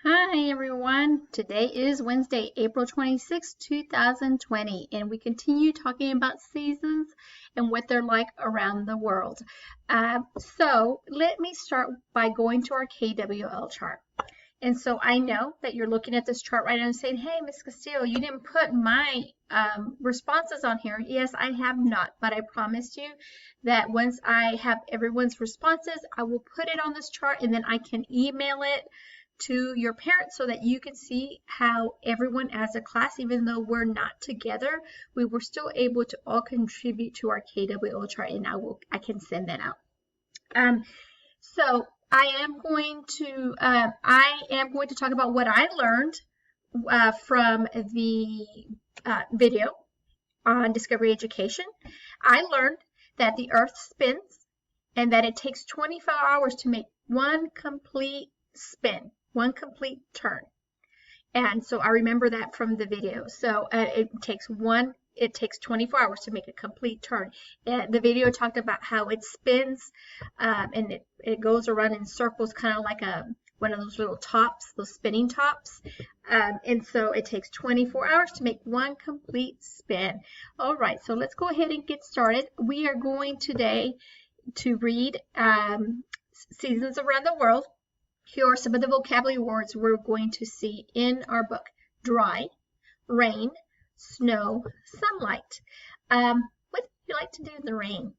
Hi everyone. Today is Wednesday, April 26, 2020, and we continue talking about seasons and what they're like around the world. So let me start by going to our KWL chart. And so I know that you're looking at this chart right now and saying, hey, Ms. Castillo, you didn't put my responses on here. Yes, I have not, but I promised you that once I have everyone's responses, I will put it on this chart and then I can email it to your parents so that you can see how everyone as a class, even though we're not together, we were still able to all contribute to our KWL chart, and I can send that out. So I am going to talk about what I learned from the video on Discovery Education. I learned that the Earth spins and that it takes 24 hours to make one complete spin, one complete turn. And so I remember that from the video. So it takes 24 hours to make a complete turn. And the video talked about how it spins and it goes around in circles, kind of like one of those little tops, those spinning tops. And so it takes 24 hours to make one complete spin. All right, so let's go ahead and get started. We are going today to read Seasons Around the World. Here are some of the vocabulary words we're going to see in our book. Dry, rain, snow, sunlight. What do you like to do in the rain?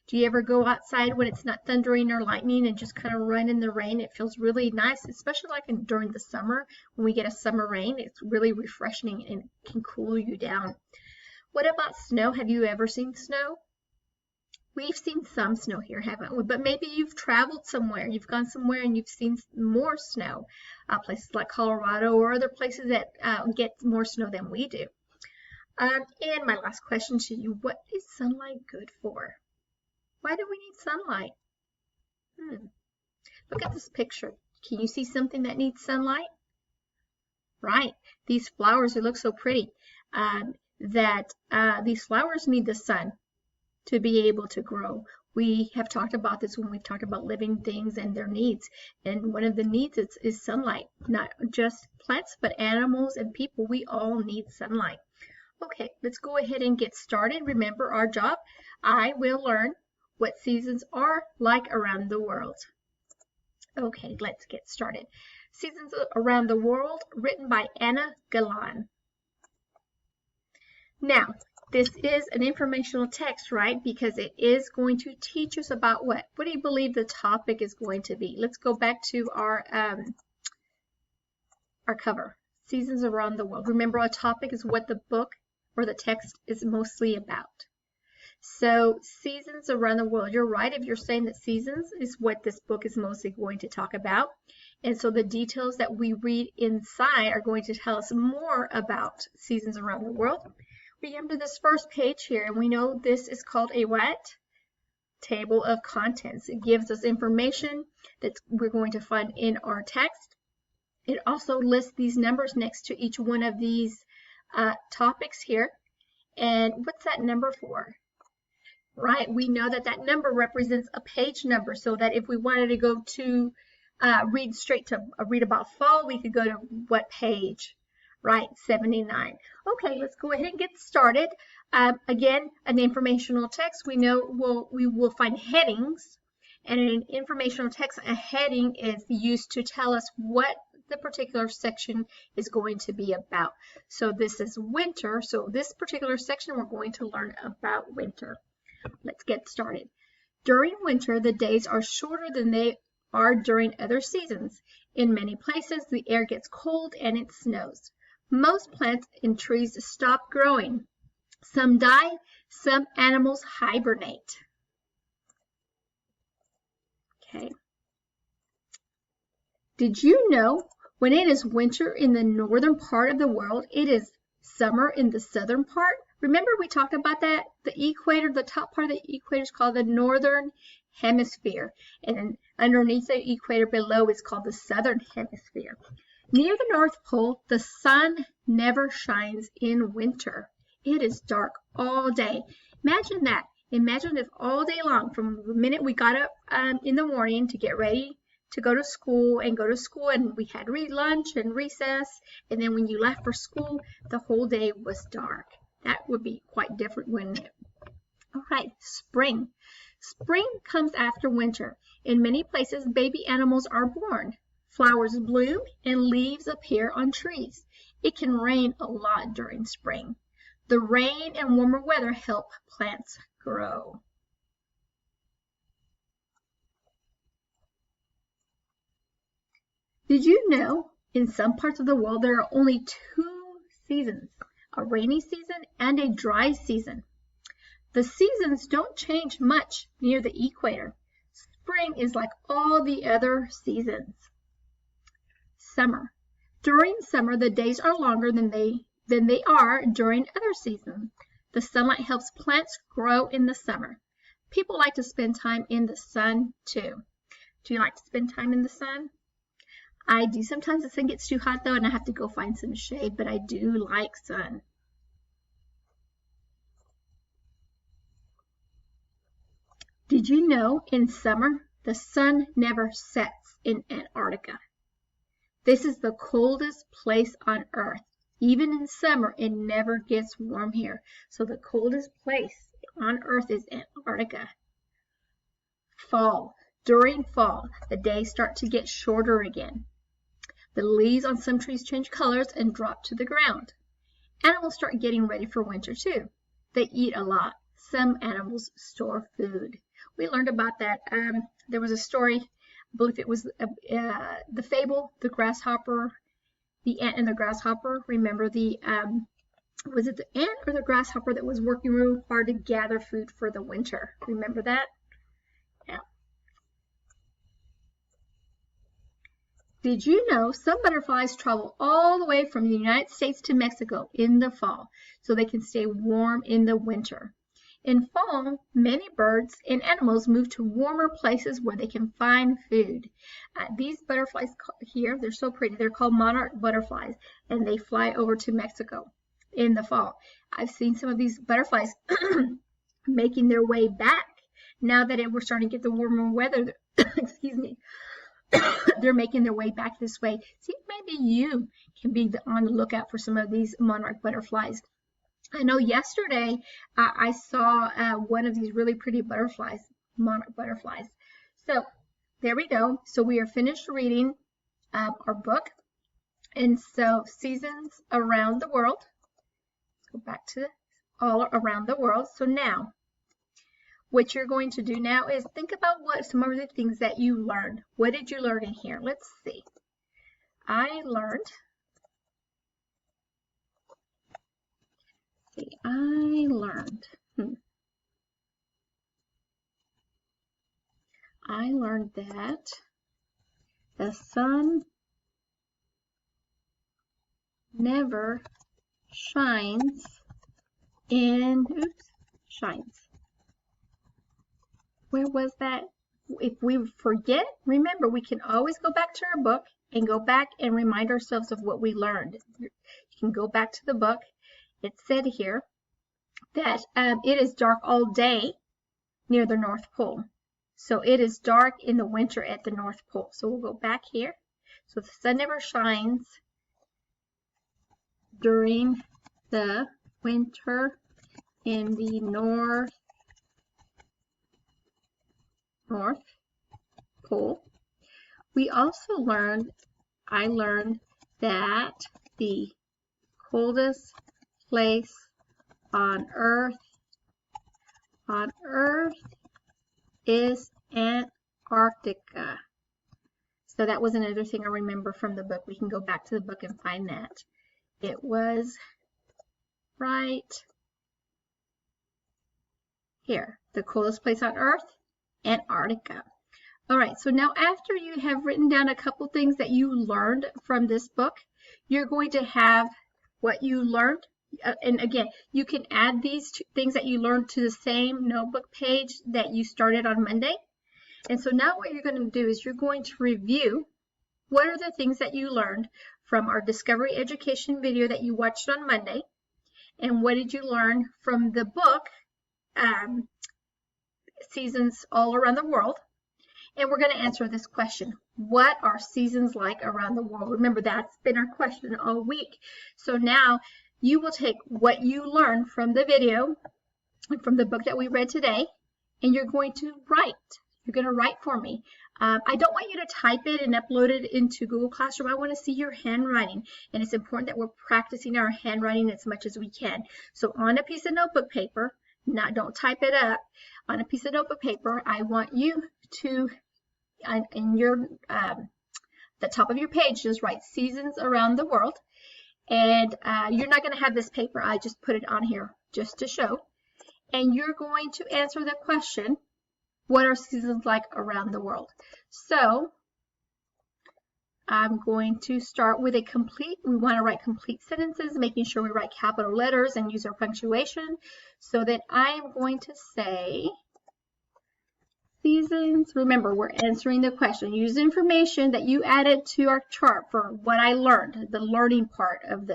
Do you ever go outside when it's not thundering or lightning and just kind of run in the rain? It feels really nice, especially like during the summer when we get a summer rain. It's really refreshing and can cool you down. What about snow? Have you ever seen snow? We've seen some snow here, haven't we? But maybe you've traveled somewhere. You've gone somewhere and you've seen more snow. Places like Colorado or other places that get more snow than we do. And my last question to you, what is sunlight good for? Why do we need sunlight? Look at this picture. Can you see something that needs sunlight? Right. These flowers, they look so pretty. These flowers need the sun to be able to grow. We have talked about this when we've talked about living things and their needs. And one of the needs is sunlight. Not just plants, but animals and people. We all need sunlight. Okay, let's go ahead and get started. Remember our job. I will learn what seasons are like around the world. Okay, let's get started. Seasons Around the World, written by Anna Galan. Now, this is an informational text, right? Because it is going to teach us about what? What do you believe the topic is going to be? Let's go back to our cover. Seasons Around the World. Remember, our topic is what the book or the text is mostly about. So, Seasons Around the World. You're right if you're saying that seasons is what this book is mostly going to talk about. And so the details that we read inside are going to tell us more about seasons around the world. We come to this first page here, and we know this is called a what? Table of contents. It gives us information that we're going to find in our text. It also lists these numbers next to each one of these topics here. And what's that number for? Right, we know that that number represents a page number, so that if we wanted to go to read about fall, we could go to what page? Right, 79. Okay, let's go ahead and get started. Again, an informational text. We know we will find headings, and in an informational text, a heading is used to tell us what the particular section is going to be about. So this is winter, so this particular section we're going to learn about winter. Let's get started. During winter, the days are shorter than they are during other seasons. In many places, the air gets cold and it snows. Most plants and trees stop growing. Some die, some animals hibernate. Okay. Did you know when it is winter in the northern part of the world, it is summer in the southern part? Remember we talked about that? The equator, the top part of the equator is called the northern hemisphere. And then underneath the equator below is called the southern hemisphere. Near the North Pole, the sun never shines in winter. It is dark all day. Imagine that. Imagine if all day long, from the minute we got up in the morning to get ready to go to school and we had lunch and recess, and then when you left for school, the whole day was dark. That would be quite different, wouldn't it? All right, spring. Spring comes after winter. In many places, baby animals are born. Flowers bloom and leaves appear on trees. It can rain a lot during spring. The rain and warmer weather help plants grow. Did you know in some parts of the world there are only 2 seasons, a rainy season and a dry season? The seasons don't change much near the equator. Spring is like all the other seasons. Summer. During summer, the days are longer than they are during other seasons. The sunlight helps plants grow in the summer. People like to spend time in the sun too. Do you like to spend time in the sun? I do. Sometimes the sun gets too hot though, and I have to go find some shade, but I do like sun. Did you know in summer the sun never sets in Antarctica? This is the coldest place on Earth. Even in summer, it never gets warm here. So the coldest place on Earth is Antarctica. Fall. During fall, the days start to get shorter again. The leaves on some trees change colors and drop to the ground. Animals start getting ready for winter too. They eat a lot. Some animals store food. We learned about that. There was a story, I believe it was the fable, the grasshopper, the ant and the grasshopper. Remember was it the ant or the grasshopper that was working real hard to gather food for the winter? Remember that? Yeah. Did you know some butterflies travel all the way from the United States to Mexico in the fall so they can stay warm in the winter? In fall, many birds and animals move to warmer places where they can find food. These butterflies here, they're so pretty. They're called monarch butterflies, and they fly over to Mexico in the fall. I've seen some of these butterflies making their way back. Now that we're starting to get the warmer weather, excuse me, they're making their way back this way. See, maybe you can be on the lookout for some of these monarch butterflies. I know yesterday I saw one of these really pretty butterflies, monarch butterflies. So there we go. So we are finished reading our book. And so seasons around the world. Let's go back to all around the world. So now, what you're going to do now is think about what some of the things that you learned. What did you learn in here? Let's see. I learned that the sun never shines. Where was that? If we forget, remember, we can always go back to our book and go back and remind ourselves of what we learned. You can go back to the book. It said here that it is dark all day near the North Pole. So it is dark in the winter at the North Pole. So we'll go back here. So the sun never shines during the winter in the North Pole. We also I learned that the coldest place on Earth is Antarctica. So that was another thing I remember from the book. We can go back to the book and find that. It was right here. The coldest place on Earth, Antarctica. All right, so now after you have written down a couple things that you learned from this book, you're going to have what you learned. And again, you can add these things that you learned to the same notebook page that you started on Monday. And so now what you're going to do is you're going to review what are the things that you learned from our Discovery Education video that you watched on Monday, and what did you learn from the book, Seasons All Around the World. And we're going to answer this question. What are seasons like around the world? Remember, that's been our question all week. So now you will take what you learned from the video and from the book that we read today, and you're going to write. You're going to write for me. I don't want you to type it and upload it into Google Classroom. I want to see your handwriting, and it's important that we're practicing our handwriting as much as we can. So on a piece of notebook paper, don't type it up. On a piece of notebook paper, I want you to, in your the top of your page, just write seasons around the world. And you're not going to have this paper. I just put it on here just to show. And you're going to answer the question, what are seasons like around the world? So I'm going to start with we want to write complete sentences, making sure we write capital letters and use our punctuation. So that I'm going to say seasons. Remember, we're answering the question. Use information that you added to our chart for what I learned, the learning part of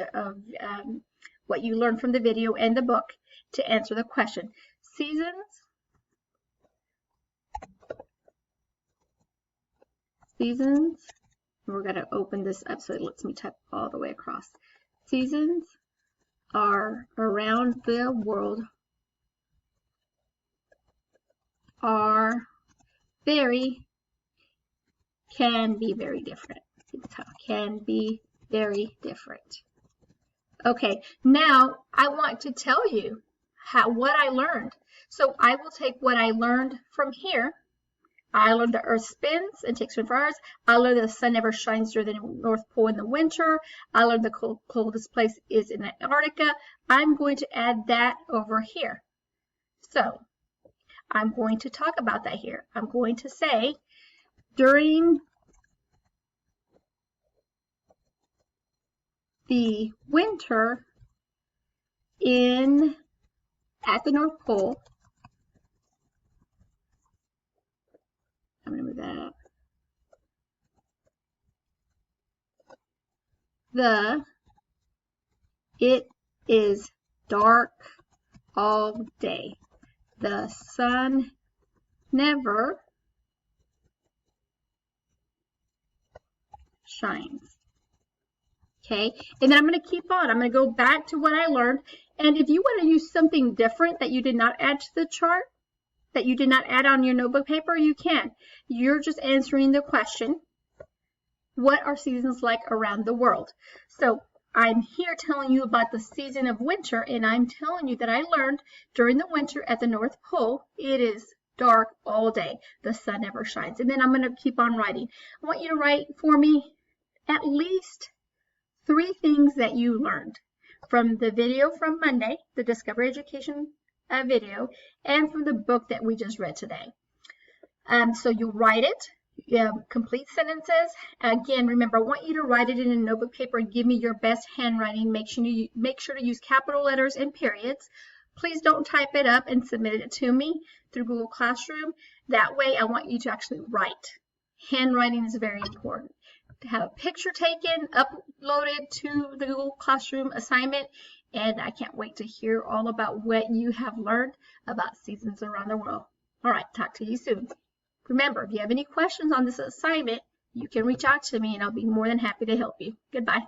what you learned from the video and the book to answer the question. Seasons we're going to open this up so it lets me type all the way across. Seasons are around the world are can be very different. Can be very different. Okay, now I want to tell you what I learned. So I will take what I learned from here. I learned the earth spins and takes 24 hours. I learned the sun never shines through the North Pole in the winter. I learned the coldest place is in Antarctica. I'm going to add that over here. So I'm going to talk about that here. I'm going to say during the winter at the North Pole, I'm going to move that up. It is dark all day. The sun never shines. Okay, and then I'm going to keep on. I'm going to go back to what I learned. And if you want to use something different that you did not add to the chart, that you did not add on your notebook paper, you can. You're just answering the question, what are seasons like around the world? So I'm here telling you about the season of winter, and I'm telling you that I learned during the winter at the North Pole, it is dark all day. The sun never shines. And then I'm going to keep on writing. I want you to write for me at least 3 things that you learned from the video from Monday, the Discover Education video, and from the book that we just read today. So you write it, complete sentences. Again, remember, I want you to write it in a notebook paper and give me your best handwriting. Make sure to use capital letters and periods. Please don't type it up and submit it to me through Google Classroom. That way, I want you to actually write. Handwriting is very important. To have a picture taken, uploaded to the Google Classroom assignment, and I can't wait to hear all about what you have learned about seasons around the world. All right, talk to you soon. Remember, if you have any questions on this assignment, you can reach out to me and I'll be more than happy to help you. Goodbye.